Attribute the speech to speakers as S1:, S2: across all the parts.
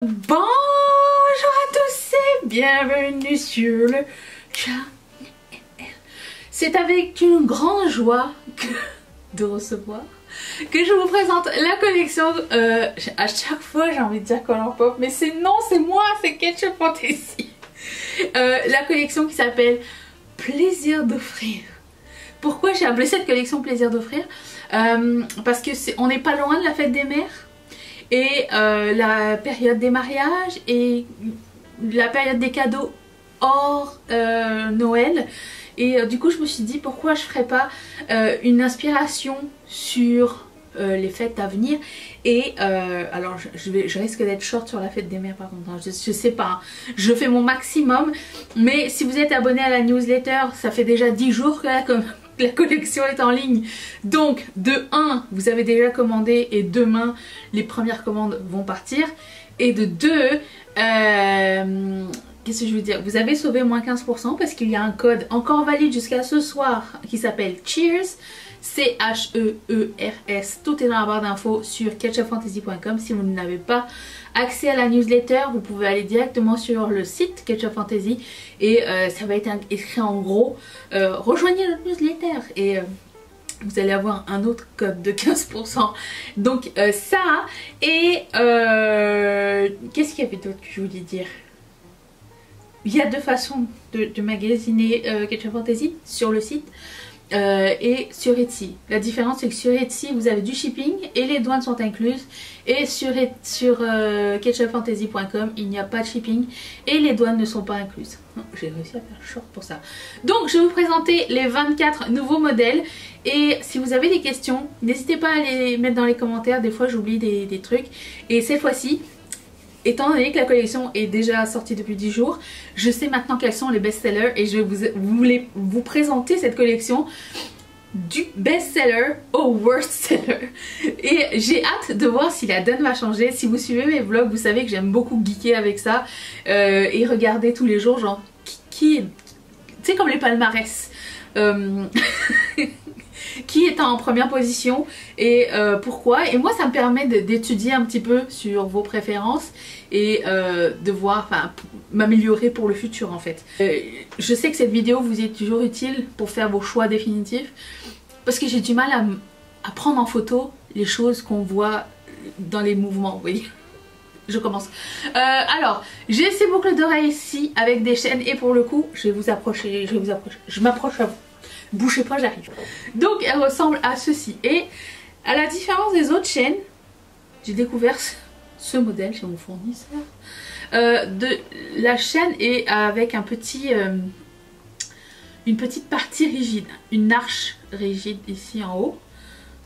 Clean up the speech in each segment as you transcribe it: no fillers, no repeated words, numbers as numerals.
S1: Bonjour à tous et bienvenue sur le channel. C'est avec une grande joie de recevoir que je vous présente la collection. À chaque fois j'ai envie de dire Color Pop, mais non, c'est moi, c'est Ketchup Fantasy. La collection qui s'appelle Plaisir d'offrir. Pourquoi j'ai appelé cette collection Plaisir d'offrir? Parce que on n'est pas loin de la fête des mères. Et la période des mariages et la période des cadeaux hors Noël. Et du coup je me suis dit pourquoi je ferais pas une inspiration sur les fêtes à venir. Et alors je risque d'être short sur la fête des mères par contre, hein. Je sais pas, hein. Je fais mon maximum. Mais si vous êtes abonné à la newsletter, ça fait déjà 10 jours que la collection est en ligne. Donc de 1, vous avez déjà commandé et demain les premières commandes vont partir. Et de 2, qu'est-ce que je veux dire, vous avez sauvé moins 15% parce qu'il y a un code encore valide jusqu'à ce soir qui s'appelle Cheers, C-H-E-E-R-S. Tout est dans la barre d'infos sur ketchupfantasy.com. Si vous n'avez pas accès à la newsletter, vous pouvez aller directement sur le site Ketchup Fantasy et ça va être écrit en gros rejoignez notre newsletter et vous allez avoir un autre code de 15%. Donc ça, et qu'est-ce qu'il y avait d'autre que je voulais dire? Il y a deux façons de magasiner Ketchup Fantasy sur le site et sur Etsy. La différence c'est que sur Etsy vous avez du shipping et les douanes sont incluses, et sur ketchupfantasy.com il n'y a pas de shipping et les douanes ne sont pas incluses. J'ai réussi à faire short pour ça. Donc je vais vous présenter les 24 nouveaux modèles, et si vous avez des questions n'hésitez pas à les mettre dans les commentaires. Des fois j'oublie des trucs, et cette fois-ci, étant donné que la collection est déjà sortie depuis 10 jours, je sais maintenant quels sont les best-sellers et je vais vous présenter cette collection du best-seller au worst-seller. Et j'ai hâte de voir si la donne va changer. Si vous suivez mes vlogs, vous savez que j'aime beaucoup geeker avec ça et regarder tous les jours, genre tu sais, comme les palmarès. Qui est en première position et pourquoi. Et moi ça me permet d'étudier un petit peu sur vos préférences et de voir, enfin m'améliorer pour le futur en fait. Je sais que cette vidéo vous est toujours utile pour faire vos choix définitifs, parce que j'ai du mal à prendre en photo les choses qu'on voit dans les mouvements, vous voyez. Je commence. Alors, j'ai ces boucles d'oreilles ici avec des chaînes, et pour le coup je vais vous approcher, je m'approche à vous. Bouchez pas, j'arrive. Donc elle ressemble à ceci. Et à la différence des autres chaînes, j'ai découvert ce modèle chez mon fournisseur. La chaîne est avec un petit, une petite partie rigide, une arche rigide ici en haut.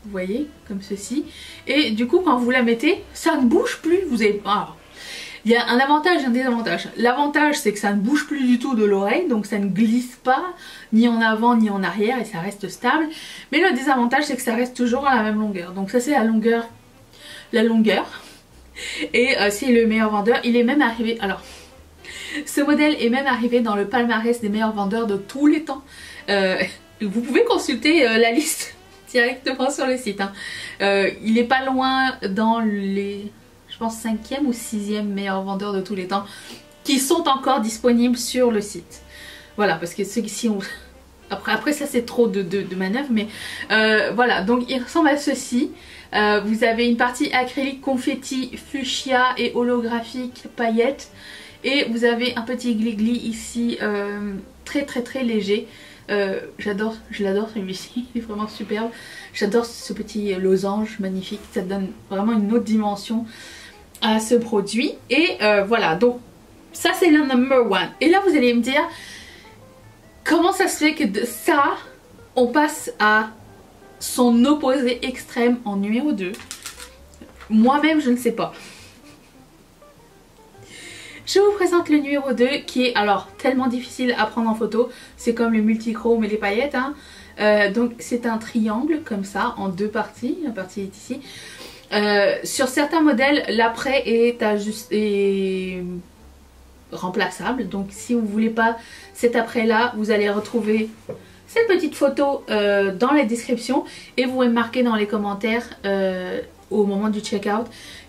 S1: Vous voyez, comme ceci. Et du coup quand vous la mettez, ça ne bouge plus. Vous avez pas... Il y a un avantage et un désavantage. L'avantage c'est que ça ne bouge plus du tout de l'oreille, donc ça ne glisse pas ni en avant ni en arrière et ça reste stable. Mais le désavantage c'est que ça reste toujours à la même longueur. Donc ça c'est la longueur. Et c'est le meilleur vendeur. Il est même arrivé, alors ce modèle est même arrivé dans le palmarès des meilleurs vendeurs de tous les temps. Vous pouvez consulter la liste directement sur le site, hein. Il est pas loin dans les... je pense 5e ou 6e meilleur vendeur de tous les temps qui sont encore disponibles sur le site. Voilà, parce que ceux qui ont... Après ça c'est trop de manœuvres, mais voilà, donc il ressemble à ceci. Vous avez une partie acrylique, confetti, fuchsia et holographique paillettes. Et vous avez un petit glis-glis ici très léger. Je l'adore celui-ci, il est vraiment superbe. J'adore ce petit losange magnifique, ça donne vraiment une autre dimension à ce produit. Et voilà, donc ça c'est le number one. Et là vous allez me dire, comment ça se fait que de ça on passe à son opposé extrême en numéro 2? Moi-même je ne sais pas. Je vous présente le numéro 2 qui est alors tellement difficile à prendre en photo. C'est comme le multichrome et les paillettes, hein. Donc c'est un triangle comme ça en deux parties. La partie est ici. Sur certains modèles l'après est remplaçable. Donc si vous ne voulez pas cet après là, vous allez retrouver cette petite photo dans la description. Et vous pouvez marquer dans les commentaires au moment du checkout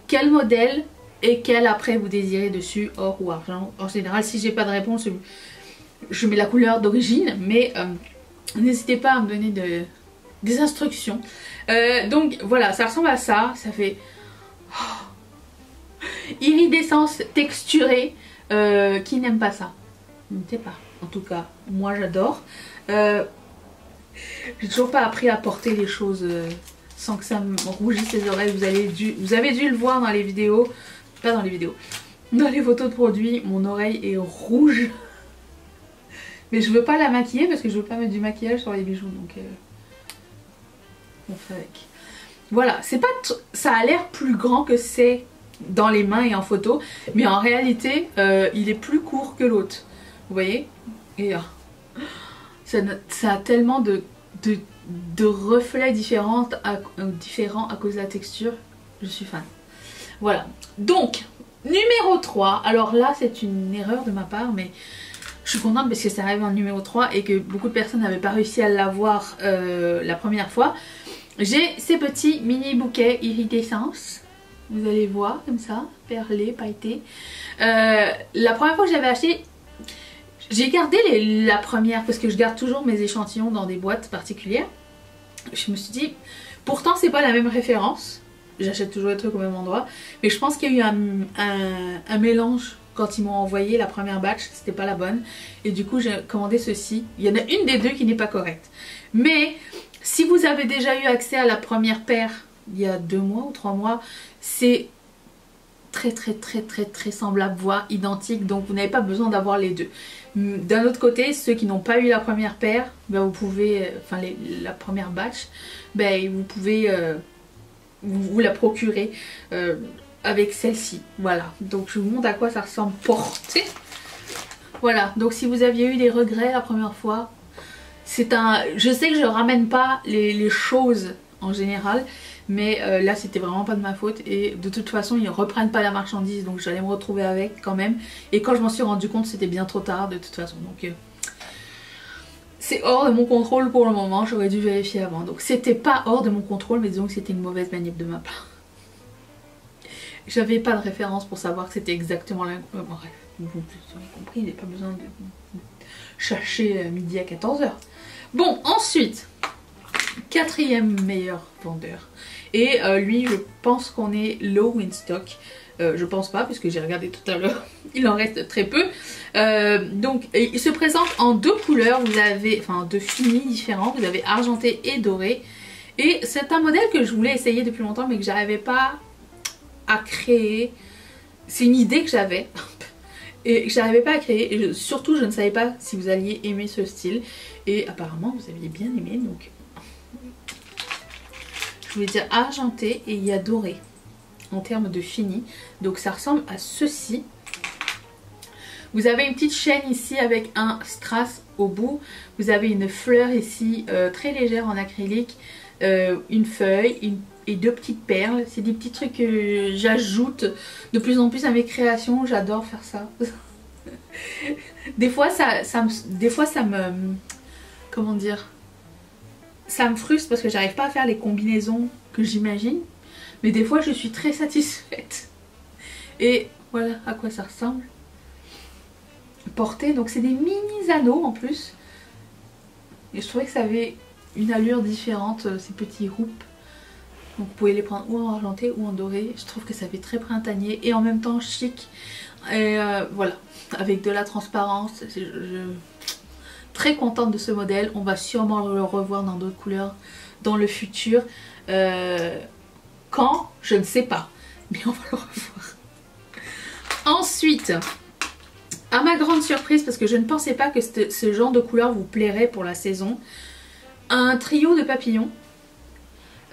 S1: quel modèle et quel après vous désirez dessus, or ou argent. En général, si j'ai pas de réponse, je mets la couleur d'origine, mais n'hésitez pas à me donner des instructions. Donc voilà, ça ressemble à ça. Ça fait iridescence texturée. Qui n'aime pas ça? Je ne sais pas. En tout cas, moi j'adore. J'ai toujours pas appris à porter les choses sans que ça me rougisse les oreilles. Vous avez dû le voir dans les vidéos. Pas dans les vidéos. Dans les photos de produits, mon oreille est rouge. Mais je veux pas la maquiller parce que je veux pas mettre du maquillage sur les bijoux. Donc on fait avec. Voilà, c'est pas ça a l'air plus grand que c'est dans les mains et en photo. Mais en réalité, il est plus court que l'autre. Vous voyez? Et ça a tellement de reflets différents à cause de la texture. Je suis fan. Voilà. Donc, numéro 3. Alors là, c'est une erreur de ma part, mais je suis contente parce que ça arrive en numéro 3 et que beaucoup de personnes n'avaient pas réussi à l'avoir la première fois. J'ai ces petits mini bouquets iridescence. Vous allez voir, comme ça, perlés, pailletés. La première fois que j'avais acheté... J'ai gardé la première parce que je garde toujours mes échantillons dans des boîtes particulières. Je me suis dit, pourtant c'est pas la même référence. J'achète toujours les trucs au même endroit. Mais je pense qu'il y a eu un mélange quand ils m'ont envoyé la première batch. C'était pas la bonne. Et du coup j'ai commandé ceci. Il y en a une des deux qui n'est pas correcte. Mais si vous avez déjà eu accès à la première paire il y a 2 mois ou 3 mois, c'est très semblable, voire identique, donc vous n'avez pas besoin d'avoir les deux. D'un autre côté, ceux qui n'ont pas eu la première paire, ben vous pouvez, enfin la première batch, ben vous pouvez vous la procurer avec celle-ci. Voilà, donc je vous montre à quoi ça ressemble porté. Voilà, donc si vous aviez eu des regrets la première fois, c'est un... Je sais que je ramène pas les choses en général, mais là c'était vraiment pas de ma faute et de toute façon ils reprennent pas la marchandise, donc j'allais me retrouver avec quand même, et quand je m'en suis rendu compte c'était bien trop tard de toute façon, donc c'est hors de mon contrôle pour le moment. J'aurais dû vérifier avant, donc c'était pas hors de mon contrôle, mais disons que c'était une mauvaise manip de ma part. J'avais pas de référence pour savoir que c'était exactement la... bref, vous avez compris, il n'y a pas besoin de chercher midi à 14 h. Bon, ensuite, 4e meilleur vendeur. Et lui, je pense qu'on est low in stock. Je pense pas, puisque j'ai regardé tout à l'heure. Il en reste très peu. Donc, il se présente en 2 couleurs. Vous avez, enfin, 2 finis différents. Vous avez argenté et doré. Et c'est un modèle que je voulais essayer depuis longtemps, mais que j'arrivais pas à créer. C'est une idée que j'avais. Et que j'arrivais pas à créer. Et surtout, je ne savais pas si vous alliez aimer ce style. Et apparemment, vous aviez bien aimé. Donc, je voulais dire argenté et il y a doré en termes de fini. Donc ça ressemble à ceci. Vous avez une petite chaîne ici avec un strass au bout. Vous avez une fleur ici très légère en acrylique. Une feuille et 2 petites perles. C'est des petits trucs que j'ajoute de plus en plus à mes créations. J'adore faire ça. Des fois ça me... Comment dire? Ça me frustre parce que j'arrive pas à faire les combinaisons que j'imagine. Mais des fois je suis très satisfaite. Et voilà à quoi ça ressemble. Porté, donc c'est des mini anneaux en plus. Et je trouvais que ça avait une allure différente, ces petits roupes. Donc vous pouvez les prendre ou en argenté ou en doré. Je trouve que ça fait très printanier et en même temps chic. Et voilà, avec de la transparence. Très contente de ce modèle. On va sûrement le revoir dans d'autres couleurs dans le futur. Quand? Je ne sais pas. Mais on va le revoir. Ensuite, à ma grande surprise, parce que je ne pensais pas que ce genre de couleur vous plairait pour la saison, un trio de papillons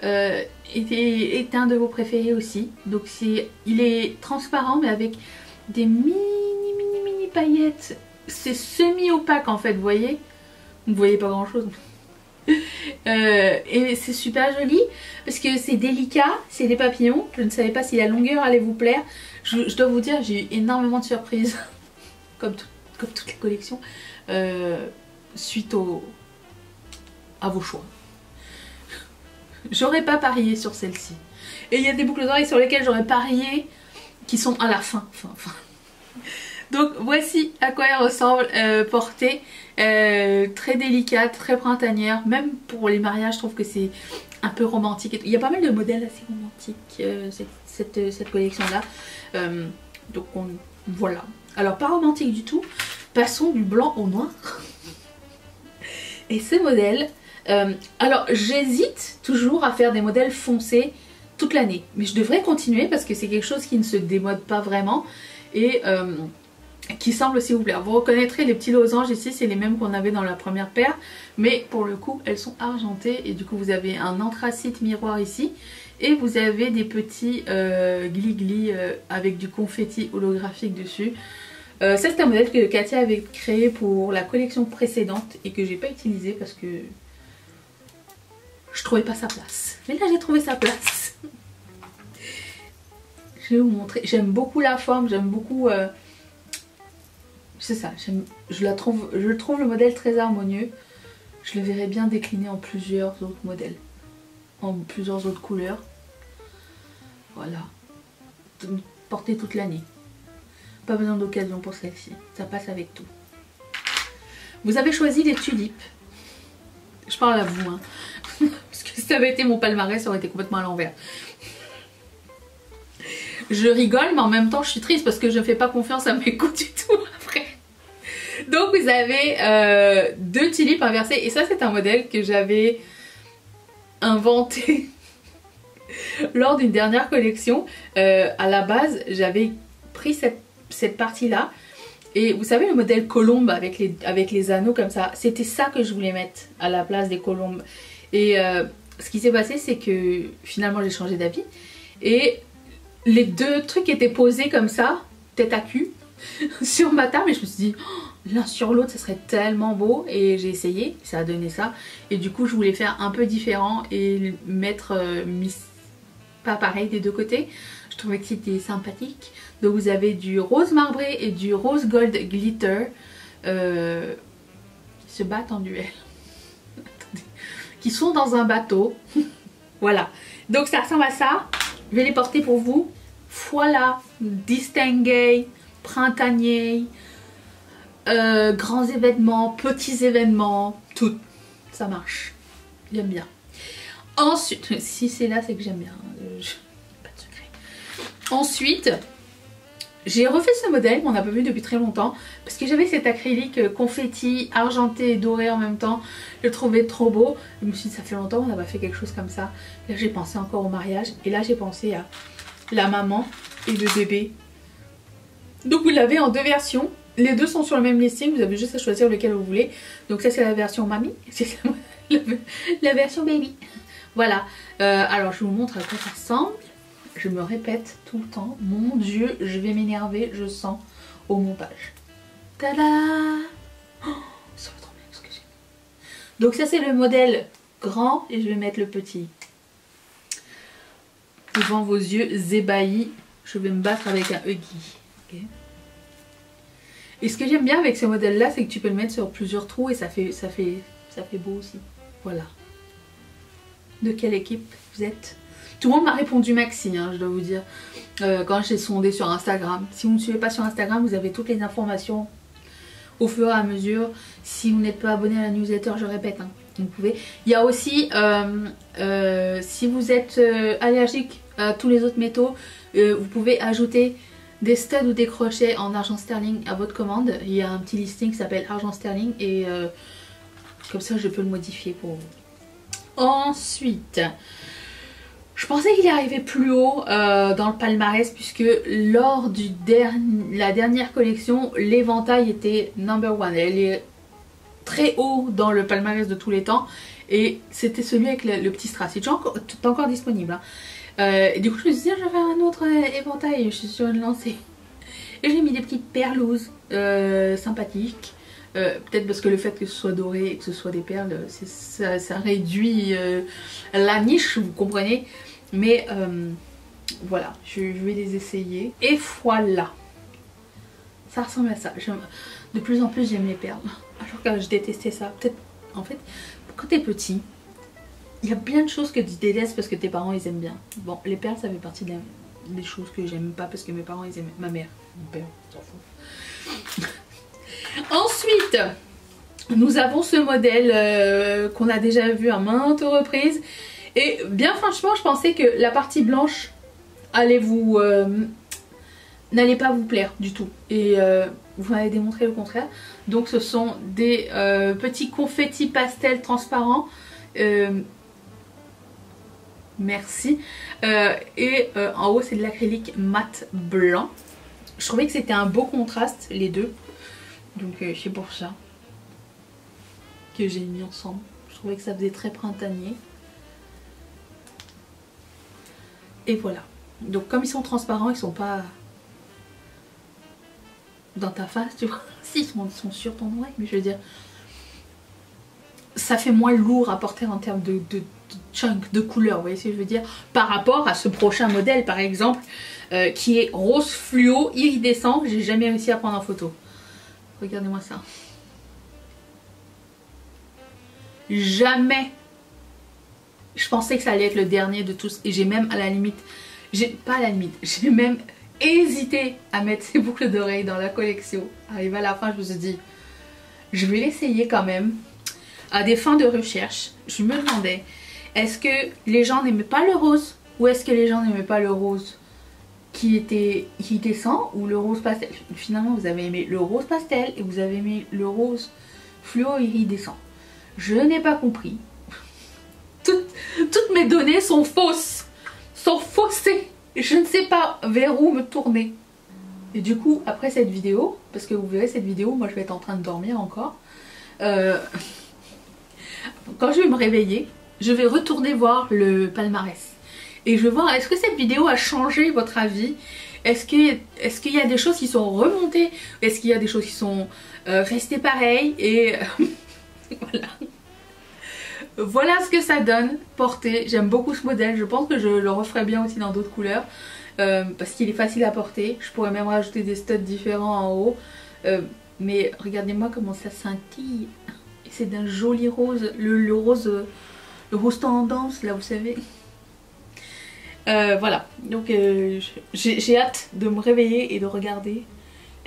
S1: est un de vos préférés aussi. Donc il est transparent mais avec des mini paillettes. C'est semi-opaque en fait, vous voyez? Vous voyez pas grand chose. Et c'est super joli parce que c'est délicat, c'est des papillons. Je ne savais pas si la longueur allait vous plaire. Je dois vous dire, j'ai eu énormément de surprises comme toutes les collections suite à vos choix. J'aurais pas parié sur celle-ci. Et il y a des boucles d'oreilles sur lesquelles j'aurais parié, qui sont à la fin. Donc voici à quoi elle ressemble portée. Très délicate, très printanière. Même pour les mariages, je trouve que c'est un peu romantique. Il y a pas mal de modèles assez romantiques, cette collection-là. Donc voilà. Alors pas romantique du tout. Passons du blanc au noir. Et ce modèle... alors j'hésite toujours à faire des modèles foncés toute l'année. Mais je devrais continuer parce que c'est quelque chose qui ne se démode pas vraiment. Et... qui semble aussi vous plaire. Vous reconnaîtrez les petits losanges ici, c'est les mêmes qu'on avait dans la première paire, mais pour le coup elles sont argentées et du coup vous avez un anthracite miroir ici et vous avez des petits glis-glis avec du confetti holographique dessus. Ça c'est un modèle que Katia avait créé pour la collection précédente et que j'ai pas utilisé parce que je trouvais pas sa place. Mais là j'ai trouvé sa place. Je vais vous montrer. J'aime beaucoup la forme, j'aime beaucoup... c'est ça, je trouve le modèle très harmonieux. Je le verrais bien décliné en plusieurs autres modèles. En plusieurs autres couleurs. Voilà. Porter toute l'année. Pas besoin d'occasion pour celle-ci. Ça passe avec tout. Vous avez choisi les tulipes. Je parle à vous, hein. Parce que si ça avait été mon palmarès, ça aurait été complètement à l'envers. Je rigole, mais en même temps, je suis triste parce que je ne fais pas confiance à mes goûts du tout après. Donc vous avez deux tulipes inversées et ça c'est un modèle que j'avais inventé lors d'une dernière collection. À la base j'avais pris cette partie là et vous savez le modèle colombe avec les anneaux comme ça, c'était ça que je voulais mettre à la place des colombes. Et ce qui s'est passé c'est que finalement j'ai changé d'avis et les deux trucs étaient posés comme ça, tête à cul, sur ma table et je me suis dit oh, l'un sur l'autre ça serait tellement beau et j'ai essayé, ça a donné ça et du coup je voulais faire un peu différent et mettre pas pareil des deux côtés. Je trouvais que c'était sympathique. Donc vous avez du rose marbré et du rose gold glitter qui se battent en duel. Qui sont dans un bateau. Voilà, donc ça ressemble à ça. Je vais les porter pour vous. Voilà, distingué, printanier, grands événements, petits événements, tout. Ça marche. J'aime bien. Ensuite, si c'est là, c'est que j'aime bien. Pas de secret. Ensuite, j'ai refait ce modèle qu'on n'a pas vu depuis très longtemps parce que j'avais cet acrylique confetti argenté et doré en même temps. Je le trouvais trop beau. Je me suis dit ça fait longtemps qu'on n'a pas fait quelque chose comme ça. Là j'ai pensé encore au mariage et là j'ai pensé à la maman et le bébé. Donc vous l'avez en deux versions. Les deux sont sur le même listing. Vous avez juste à choisir lequel vous voulez. Donc ça c'est la version mamie. C'est la version baby. Voilà. Alors je vous montre à quoi ça ressemble. Je me répète tout le temps. Mon Dieu, je vais m'énerver, je sens, au montage. Tada! Oh, ça va trop bien ce que j'ai. Donc ça c'est le modèle grand et je vais mettre le petit devant vos yeux ébahis. Je vais me battre avec un Huggy. Okay. Et ce que j'aime bien avec ce modèle là, c'est que tu peux le mettre sur plusieurs trous et ça fait beau aussi. Voilà. De quelle équipe vous êtes? Tout le monde m'a répondu Maxi, hein, je dois vous dire, quand j'ai sondé sur Instagram. Si vous ne me suivez pas sur Instagram, vous avez toutes les informations au fur et à mesure. Si vous n'êtes pas abonné à la newsletter, je répète, hein, vous pouvez. Il y a aussi, si vous êtes allergique à tous les autres métaux, vous pouvez ajouter des studs ou des crochets en argent sterling à votre commande. Il y a un petit listing qui s'appelle argent sterling et comme ça je peux le modifier pour vous. Ensuite... je pensais qu'il arrivait plus haut dans le palmarès puisque lors de la dernière collection, l'éventail était number one. Elle est très haut dans le palmarès de tous les temps et c'était celui avec le petit strass. C'est encore disponible. Hein. Et du coup je me suis dit je vais faire un autre éventail, je suis sur une lancée. Et j'ai mis des petites perlouses sympathiques. Peut-être parce que le fait que ce soit doré et que ce soit des perles, ça réduit la niche, vous comprenez. Mais voilà, je vais les essayer. Et voilà, ça ressemble à ça. De plus en plus j'aime les perles. Alors que je détestais ça. Peut-être, en fait, quand t'es petit, il y a bien de choses que tu détestes parce que tes parents ils aiment bien. Bon, les perles ça fait partie des choses que j'aime pas parce que mes parents ils aimaient. Ma mère, mon père, on s'en fout. Ensuite, nous avons ce modèle qu'on a déjà vu à maintes reprises. Et bien franchement, je pensais que la partie blanche allait vous... n'allait pas vous plaire du tout. Et vous m'avez démontré le contraire. Donc ce sont des petits confettis pastel transparents. Merci. Et en haut c'est de l'acrylique mat blanc. Je trouvais que c'était un beau contraste les deux. Donc c'est pour ça que j'ai mis ensemble. Je trouvais que ça faisait très printanier. Et voilà. Donc comme ils sont transparents, ils sont pas dans ta face, tu vois. Si, ils sont sur ton oreille, mais je veux dire, ça fait moins lourd à porter en termes de chunk, de couleur, vous voyez ce que je veux dire, par rapport à ce prochain modèle par exemple, qui est rose fluo iridescent, que j'ai jamais réussi à prendre en photo. Regardez-moi ça. Jamais je pensais que ça allait être le dernier de tous, et j'ai même à la limite, j'ai même hésité à mettre ces boucles d'oreilles dans la collection. Arrivé à la fin, je me suis dit, je vais l'essayer quand même. À des fins de recherche, je me demandais, est-ce que les gens n'aimaient pas le rose, ou est-ce que les gens n'aimaient pas le rose qui était iridescent ou le rose pastel? Finalement, vous avez aimé le rose pastel et vous avez aimé le rose fluo iridescent. Je n'ai pas compris. Toutes mes données sont fausses, sont faussées. Je ne sais pas vers où me tourner. Et du coup, après cette vidéo, parce que vous verrez cette vidéo, moi je vais être en train de dormir encore. Quand je vais me réveiller, je vais retourner voir le palmarès. Et je vais voir, est-ce que cette vidéo a changé votre avis? Est-ce qu'il y a des choses qui sont remontées? Est-ce qu'il y a des choses qui sont restées pareilles? Et voilà. Voilà ce que ça donne porter. J'aime beaucoup ce modèle. Je pense que je le referai bien aussi dans d'autres couleurs. Parce qu'il est facile à porter. Je pourrais même rajouter des studs différents en haut. Mais regardez-moi comment ça scintille. Et c'est d'un joli rose. Le rose tendance là, vous savez. Voilà. Donc j'ai hâte de me réveiller et de regarder.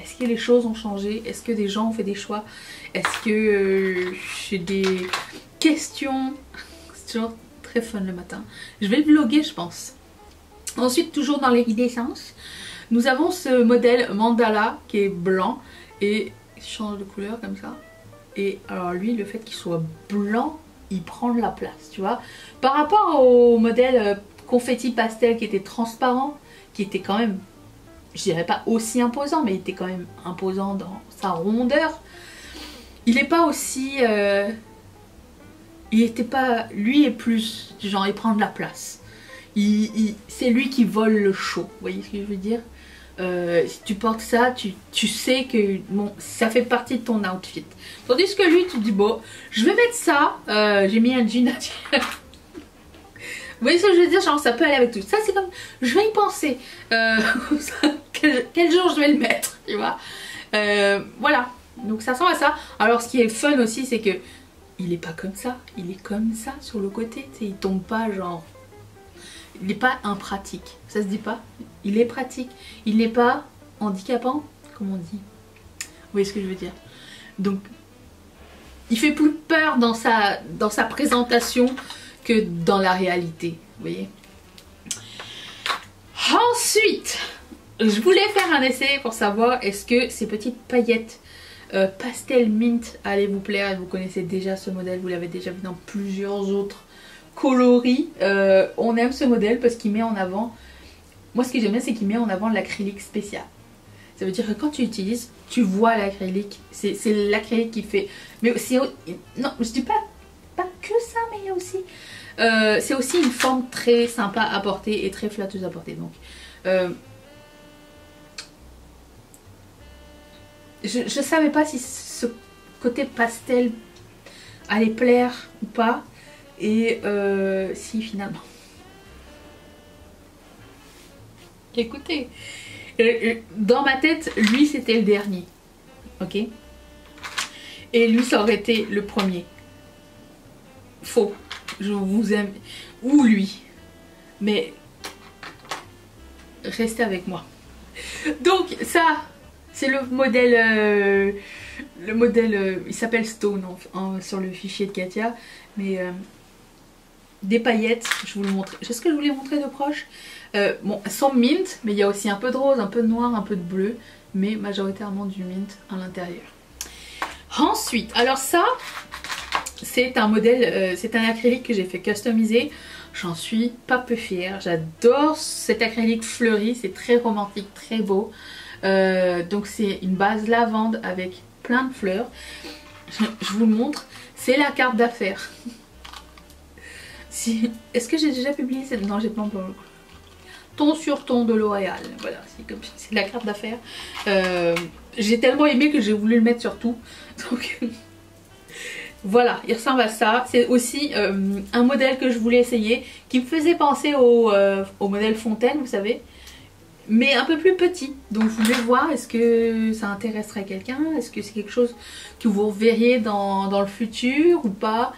S1: Est-ce que les choses ont changé? Est-ce que des gens ont fait des choix? Est-ce que j'ai des questions? C'est toujours très fun le matin. Je vais le vlogger, je pense. Ensuite, toujours dans l'iridescence, nous avons ce modèle mandala qui est blanc et il change de couleur comme ça. Et alors lui, le fait qu'il soit blanc, il prend de la place, tu vois. Par rapport au modèle confetti pastel qui était transparent, qui était quand même, je dirais pas aussi imposant, mais il était quand même imposant dans sa rondeur. Il n'est pas aussi... il était pas... Lui est plus... Genre, il prend de la place. C'est lui qui vole le show. Vous voyez ce que je veux dire? Si tu portes ça, tu sais que bon, ça fait partie de ton outfit. Tandis que lui, tu te dis, bon, je vais mettre ça. J'ai mis un jean à dire. Vous voyez ce que je veux dire? Genre, ça peut aller avec tout. Ça, c'est comme... Je vais y penser. Quel jour je vais le mettre, tu vois? Voilà. Donc ça ressemble à ça. Alors ce qui est fun aussi, c'est que il est pas comme ça. Il est comme ça sur le côté. Tu sais, il tombe pas genre... Il n'est pas impratique. Ça se dit pas. Il est pratique. Il n'est pas handicapant, comme on dit. Vous voyez ce que je veux dire? Donc, il fait plus peur dans sa présentation que dans la réalité. Vous voyez? Ensuite, je voulais faire un essai pour savoir est-ce que ces petites paillettes pastel mint allez vous plaire. Vous connaissez déjà ce modèle, vous l'avez déjà vu dans plusieurs autres coloris. On aime ce modèle parce qu'il met en avant, moi ce que j'aime bien c'est qu'il met en avant l'acrylique spécial. Ça veut dire que quand tu utilises, tu vois l'acrylique. C'est l'acrylique qui fait... Mais c'est... Non, je dis pas que ça, mais il y a aussi... c'est aussi une forme très sympa à porter et très flatteuse à porter. Donc... je savais pas si ce côté pastel allait plaire ou pas. Et si finalement... Écoutez, dans ma tête, lui c'était le dernier. Ok? Et lui ça aurait été le premier. Faux. Je vous aime. Ou lui. Mais restez avec moi. Donc ça, c'est le modèle, il s'appelle Stone sur le fichier de Katia, mais des paillettes, je vous le montre. Est-ce que je vous les montrer de proche? Bon, elles sont mint, mais il y a aussi un peu de rose, un peu de noir, un peu de bleu, mais majoritairement du mint à l'intérieur. Ensuite, alors ça, c'est un modèle, c'est un acrylique que j'ai fait customiser. J'en suis pas peu fière. J'adore cet acrylique fleuri, c'est très romantique, très beau. Donc c'est une base lavande avec plein de fleurs. Je vous le montre, c'est la carte d'affaires. Est-ce que j'ai déjà publié cette... Non, j'ai pas encore. Ton sur ton de L'Oréal. Voilà, c'est la carte d'affaires. J'ai tellement aimé que j'ai voulu le mettre sur tout. Donc voilà, il ressemble à ça. C'est aussi un modèle que je voulais essayer qui me faisait penser au modèle Fontaine, vous savez, mais un peu plus petit. Donc je voulais voir, est-ce que ça intéresserait quelqu'un? Est-ce que c'est quelque chose que vous reverriez dans le futur ou pas?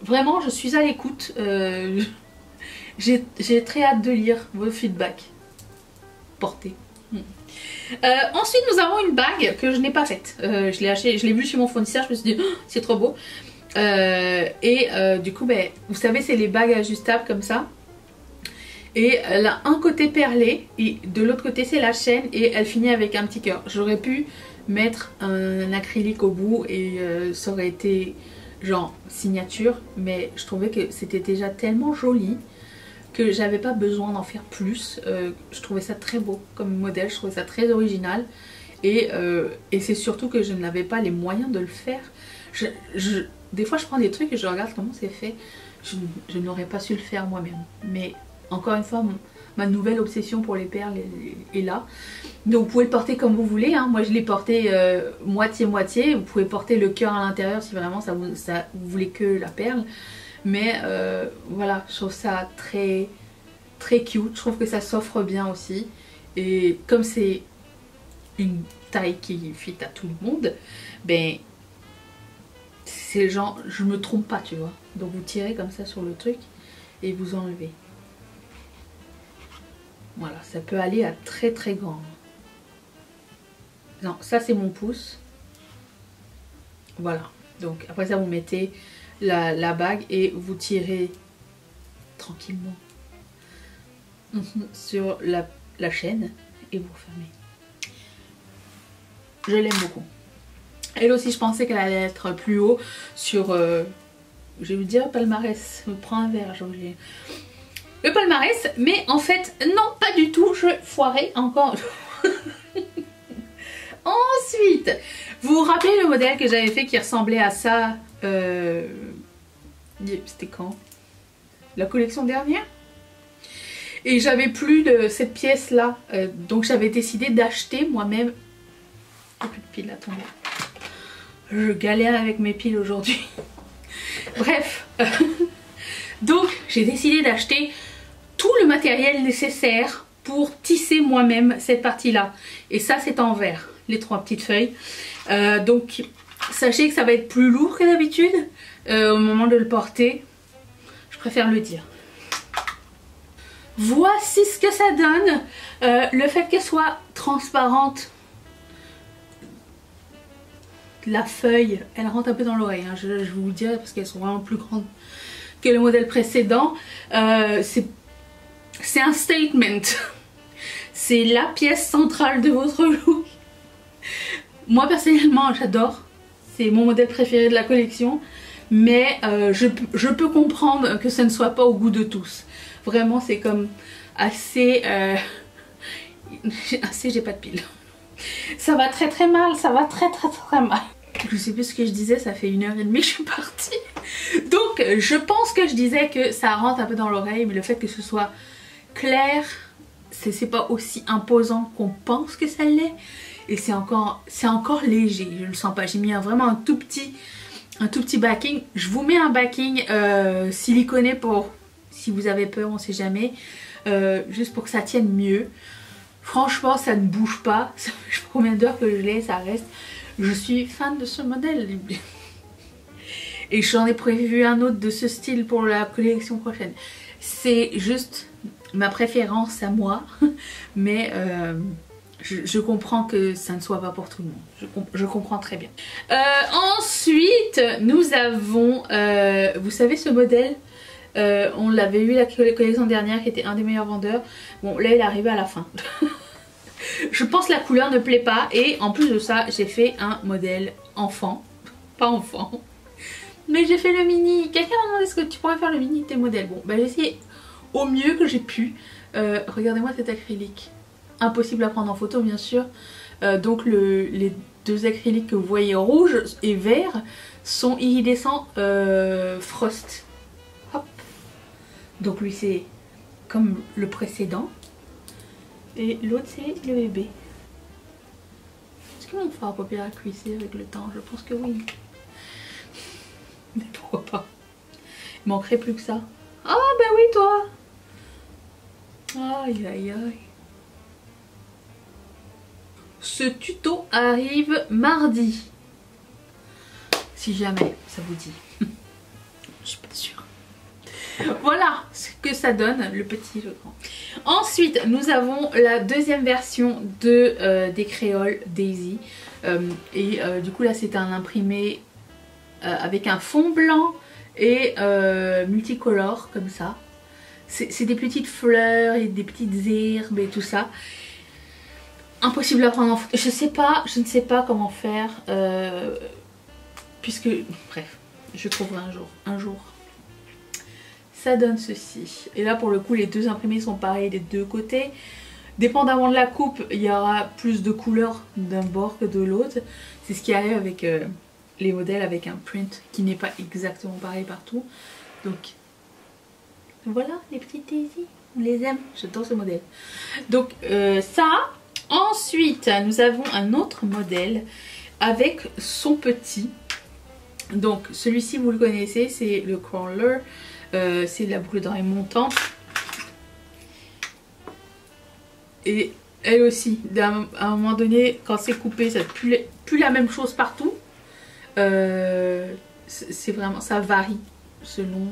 S1: Vraiment, je suis à l'écoute. J'ai très hâte de lire vos feedbacks. Portez. Ensuite, nous avons une bague que je n'ai pas faite. Je l'ai achetée, je l'ai vue chez mon fournisseur, je me suis dit, oh, c'est trop beau. Du coup, ben, vous savez, c'est les bagues ajustables comme ça. Et elle a un côté perlé et de l'autre côté, c'est la chaîne et elle finit avec un petit cœur. J'aurais pu mettre un acrylique au bout et ça aurait été genre signature, mais je trouvais que c'était déjà tellement joli que j'avais pas besoin d'en faire plus. Je trouvais ça très beau comme modèle, je trouvais ça très original et c'est surtout que je n'avais pas les moyens de le faire. Des fois je prends des trucs et je regarde comment c'est fait, je n'aurais pas su le faire moi-même, mais encore une fois ma nouvelle obsession pour les perles est là. Donc vous pouvez le porter comme vous voulez, hein. Moi je l'ai porté moitié-moitié, vous pouvez porter le cœur à l'intérieur si vraiment vous voulez que la perle. Mais voilà, je trouve ça très très cute, je trouve que ça s'offre bien aussi. Et comme c'est une taille qui fit à tout le monde, ben c'est genre, je me trompe pas, tu vois. Donc vous tirez comme ça sur le truc et vous enlevez. Voilà, ça peut aller à très très grand. Non, ça c'est mon pouce. Voilà, donc après ça vous mettez la bague et vous tirez tranquillement sur la chaîne et vous fermez. Je l'aime beaucoup. Elle aussi, je pensais qu'elle allait être plus haut sur, je vais vous dire palmarès, je prends un verre, j'ai oublié. Le palmarès, mais en fait, non, pas du tout, je foirais encore. Ensuite, vous vous rappelez le modèle que j'avais fait qui ressemblait à ça, c'était quand? La collection dernière? Et j'avais plus de cette pièce là, donc j'avais décidé d'acheter moi-même. J'ai plus de piles, attendez. Je galère avec mes piles aujourd'hui. Bref, donc j'ai décidé d'acheter tout le matériel nécessaire pour tisser moi-même cette partie-là. Et ça c'est en verre, les 3 petites feuilles. Donc sachez que ça va être plus lourd que d'habitude au moment de le porter. Je préfère le dire. Voici ce que ça donne. Le fait qu'elle soit transparente, la feuille, elle rentre un peu dans l'oreille, hein, je vous le dirai parce qu'elles sont vraiment plus grandes que le modèle précédent. C'est un statement. C'est la pièce centrale de votre look. Moi personnellement j'adore, c'est mon modèle préféré de la collection, mais je peux comprendre que ce ne soit pas au goût de tous. Vraiment c'est comme assez... j'ai pas de pile. Ça va très très mal, ça va très mal. Je sais plus ce que je disais, ça fait 1h30 que je suis partie. Donc je pense que je disais que ça rentre un peu dans l'oreille, mais le fait que ce soit clair, c'est pas aussi imposant qu'on pense que ça l'est. Et c'est encore léger, je le sens pas. J'ai mis vraiment un tout petit backing. Je vous mets un backing siliconé pour, si vous avez peur, on sait jamais, juste pour que ça tienne mieux. Franchement ça ne bouge pas, ça fait combien d'heures que je l'ai, ça reste. Je suis fan de ce modèle. Et j'en ai prévu un autre de ce style pour la collection prochaine. C'est juste ma préférence à moi, mais je comprends que ça ne soit pas pour tout le monde. Je comprends très bien. Ensuite, nous avons, vous savez ce modèle, on l'avait eu la collection dernière qui était un des meilleurs vendeurs. Bon, là il est arrivé à la fin. Je pense que la couleur ne plaît pas et en plus de ça, j'ai fait un modèle enfant. Pas enfant. Mais j'ai fait le mini. Quelqu'un m'a demandé est-ce que tu pourrais faire le mini de tes modèles. Bon, bah j'ai essayé au mieux que j'ai pu. Regardez-moi cet acrylique. Impossible à prendre en photo bien sûr. Donc les deux acryliques que vous voyez rouge et vert sont iridescents Frost. Hop. Donc lui c'est comme le précédent. Et l'autre c'est le bébé. Est-ce que mon fard à paupières a cuissé avec le temps? Je pense que oui. Mais pourquoi pas? Il manquerait plus que ça. Ah bah oui toi. Aïe aïe aïe. Ce tuto arrive mardi. Si jamais ça vous dit. Je suis pas sûre. Voilà ce que ça donne, le petit et le grand. Ensuite, nous avons la deuxième version des créoles Daisy. Du coup là c'est un imprimé avec un fond blanc et multicolore comme ça. C'est des petites fleurs et des petites herbes et tout ça. Impossible à prendre en photo. Je ne sais pas comment faire. Puisque, bref, je trouverai un jour. Ça donne ceci. Et là pour le coup les deux imprimés sont pareils des deux côtés. Dépendamment de la coupe, il y aura plus de couleurs d'un bord que de l'autre. C'est ce qui arrive avec les modèles avec un print qui n'est pas exactement pareil partout. Donc voilà les petites Daisy. On les aime. J'adore ce modèle. Donc ça. Ensuite nous avons un autre modèle avec son petit. Donc celui-ci vous le connaissez, c'est le crawler. C'est la boucle d'oreille montante. Et elle aussi, à un moment donné, quand c'est coupé, ça plus la même chose partout. C'est vraiment, ça varie selon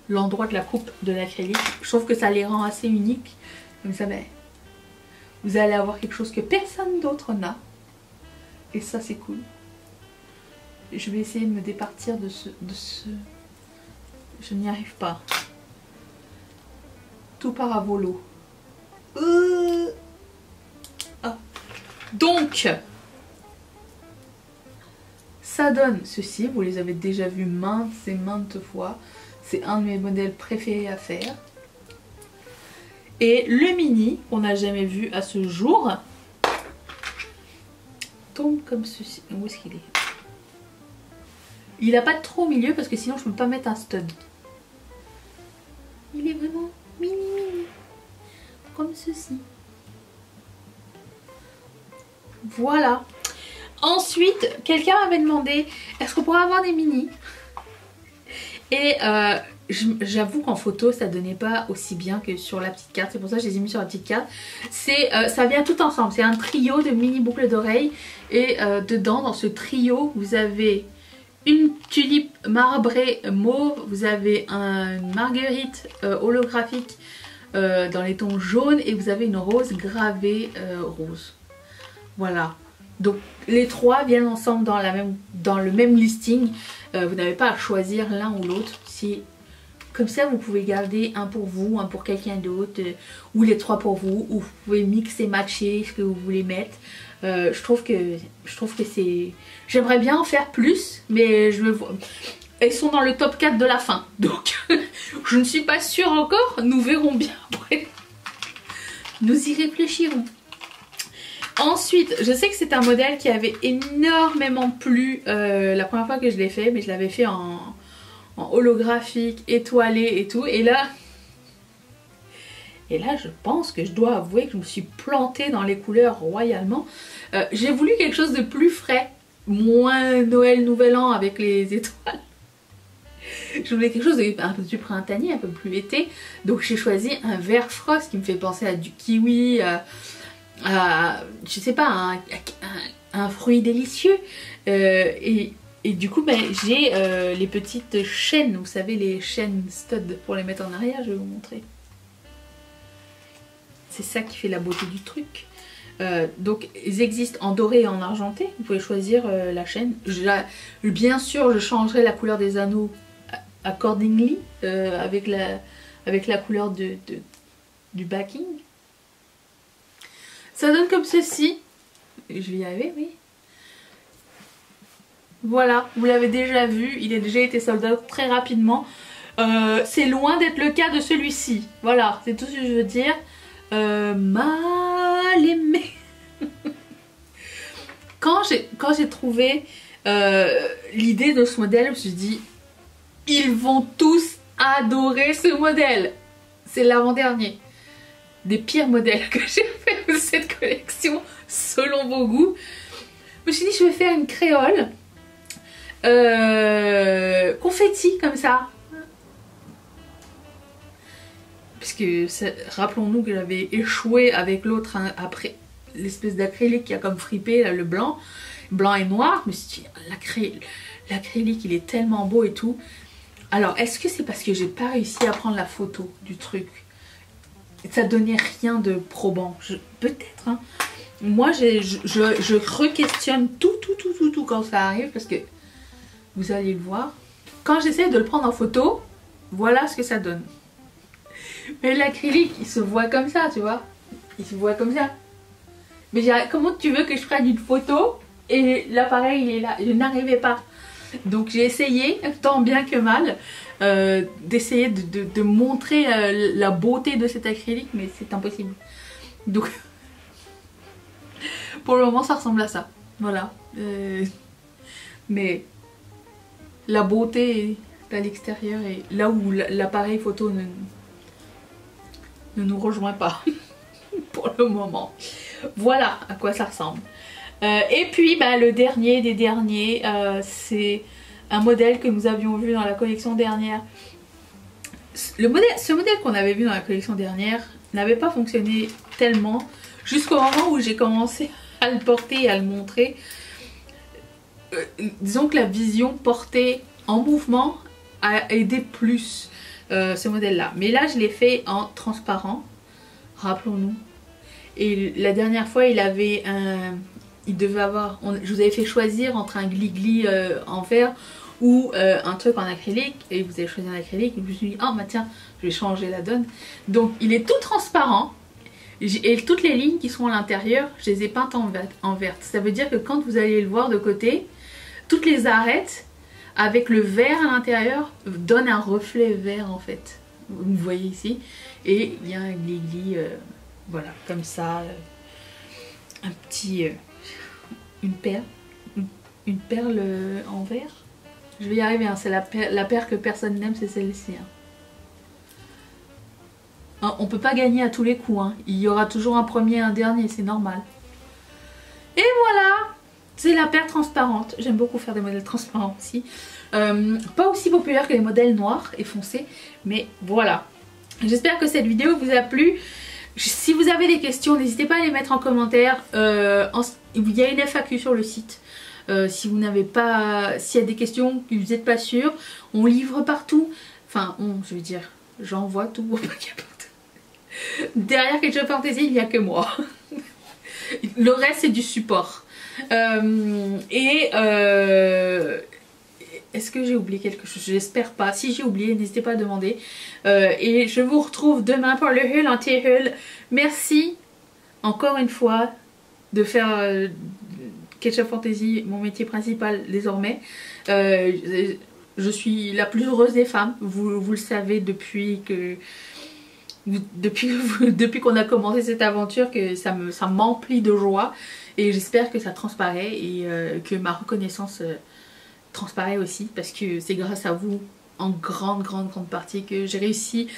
S1: l'endroit de la coupe de l'acrylique. Je trouve que ça les rend assez uniques. Comme ça, ben, vous allez avoir quelque chose que personne d'autre n'a. Et ça, c'est cool. Je vais essayer de me départir de ce... Je n'y arrive pas. Tout part à volo. Ah. Donc, ça donne ceci. Vous les avez déjà vus maintes et maintes fois. C'est un de mes modèles préférés à faire. Et le mini, qu'on n'a jamais vu à ce jour, tombe comme ceci. Où est-ce qu'il est? Il n'a pas de trou au milieu parce que sinon je ne peux pas mettre un stud. Il est vraiment mini mini. Comme ceci. Voilà. Ensuite, quelqu'un m'avait demandé est-ce qu'on pourrait avoir des mini? Et j'avoue qu'en photo ça donnait pas aussi bien que sur la petite carte. C'est pour ça que je les ai mis sur la petite carte. Ça vient tout ensemble. C'est un trio de mini boucles d'oreilles. Et dedans, dans ce trio, vous avez une tulipe marbrée mauve, vous avez une marguerite holographique dans les tons jaunes et vous avez une rose gravée rose. Voilà. Donc les trois viennent ensemble dans le même listing. Vous n'avez pas à choisir l'un ou l'autre. Comme ça vous pouvez garder un pour vous, un pour quelqu'un d'autre, ou les trois pour vous, ou vous pouvez mixer, matcher ce que vous voulez mettre. Je trouve que c'est... J'aimerais bien en faire plus, mais je me vois... Elles sont dans le top 4 de la fin, donc je ne suis pas sûre encore. Nous verrons bien après. Nous y réfléchirons. Ensuite, je sais que c'est un modèle qui avait énormément plu la première fois que je l'ai fait, mais je l'avais fait en holographique, étoilé et tout. Et là, je pense que je dois avouer que je me suis plantée dans les couleurs royalement. J'ai voulu quelque chose de plus frais, moins Noël, Nouvel An avec les étoiles. Je voulais quelque chose de un peu plus printanier, un peu plus été. Donc j'ai choisi un vert frost qui me fait penser à du kiwi, je sais pas, un fruit délicieux. Et du coup, ben, j'ai les petites chaînes, vous savez, les chaînes stud pour les mettre en arrière, je vais vous montrer. c'est ça qui fait la beauté du truc. Donc ils existent en doré et en argenté, vous pouvez choisir la chaîne. Bien sûr je changerai la couleur des anneaux accordingly avec la couleur du backing. Ça donne comme ceci. Je vais y arriver, oui. Voilà, vous l'avez déjà vu, il a déjà été sold out très rapidement. C'est loin d'être le cas de celui-ci. Voilà, c'est tout ce que je veux dire. Mal aimé. Quand j'ai trouvé l'idée de ce modèle, je me suis dit, ils vont tous adorer ce modèle. C'est l'avant-dernier des pires modèles que j'ai fait de cette collection, selon vos goûts. Je me suis dit, je vais faire une créole confetti comme ça. Parce que rappelons-nous que j'avais échoué avec l'autre hein, après l'espèce d'acrylique qui a comme fripé là, le blanc et noir. Je me suis dit, l'acrylique il est tellement beau et tout. Alors est-ce que c'est parce que j'ai pas réussi à prendre la photo du truc? Ça donnait rien de probant. Peut-être. Hein. Moi je re-questionne tout quand ça arrive parce que vous allez le voir. Quand j'essaie de le prendre en photo, voilà ce que ça donne. Mais l'acrylique, il se voit comme ça, tu vois. Il se voit comme ça. Mais comment tu veux que je prenne une photo et l'appareil, il est là. Je n'arrivais pas. Donc j'ai essayé, tant bien que mal, d'essayer de montrer la beauté de cet acrylique, mais c'est impossible. Donc, pour le moment, ça ressemble à ça. Voilà. Mais la beauté est à l'extérieur et là où l'appareil photo ne nous rejoint pas pour le moment. Voilà à quoi ça ressemble. Et puis bah, le dernier des derniers, c'est un modèle que nous avions vu dans la collection dernière. Ce modèle qu'on avait vu dans la collection dernière n'avait pas fonctionné tellement jusqu'au moment où j'ai commencé à le porter et à le montrer. Disons que la vision portée en mouvement a aidé plus ce modèle là. Mais là je l'ai fait en transparent, rappelons-nous. Et la dernière fois il avait un... Il devait avoir... Je vous avais fait choisir entre un glis-glis en verre ou un truc en acrylique. Et vous avez choisi un acrylique et je me suis dit, oh bah tiens, je vais changer la donne. Donc il est tout transparent. Et toutes les lignes qui sont à l'intérieur, je les ai peintes en vert. Ça veut dire que quand vous allez le voir de côté, toutes les arêtes avec le vert à l'intérieur donnent un reflet vert en fait. Vous voyez ici. Et il y a un glis-glis, voilà, comme ça. Un petit... une perle en verre. Je vais y arriver, hein. C'est la perle que personne n'aime, c'est celle-ci. Hein. On peut pas gagner à tous les coups. Hein. Il y aura toujours un premier et un dernier, c'est normal. Et voilà, c'est la perle transparente. J'aime beaucoup faire des modèles transparents aussi. Pas aussi populaire que les modèles noirs et foncés, mais voilà. J'espère que cette vidéo vous a plu. Si vous avez des questions, n'hésitez pas à les mettre en commentaire. Il y a une FAQ sur le site. Si vous n'avez pas... S'il y a des questions que vous n'êtes pas sûr, on livre partout. Enfin, je veux dire, j'envoie tout. Derrière Ketchup Fantasy, il n'y a que moi. Le reste, c'est du support. Est-ce que j'ai oublié quelque chose? J'espère pas. Si j'ai oublié, n'hésitez pas à demander. Et je vous retrouve demain pour le haul anti-haul. Merci encore une fois de faire Ketchup Fantasy mon métier principal désormais. Je suis la plus heureuse des femmes. Vous le savez depuis qu'on a commencé cette aventure, que ça m'emplit de joie. Et j'espère que ça transparaît et que ma reconnaissance... transparaît aussi parce que c'est grâce à vous en grande partie que j'ai réussi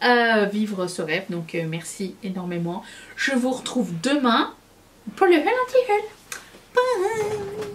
S1: à vivre ce rêve, donc merci énormément. Je vous retrouve demain pour le haul anti-haul. Bye.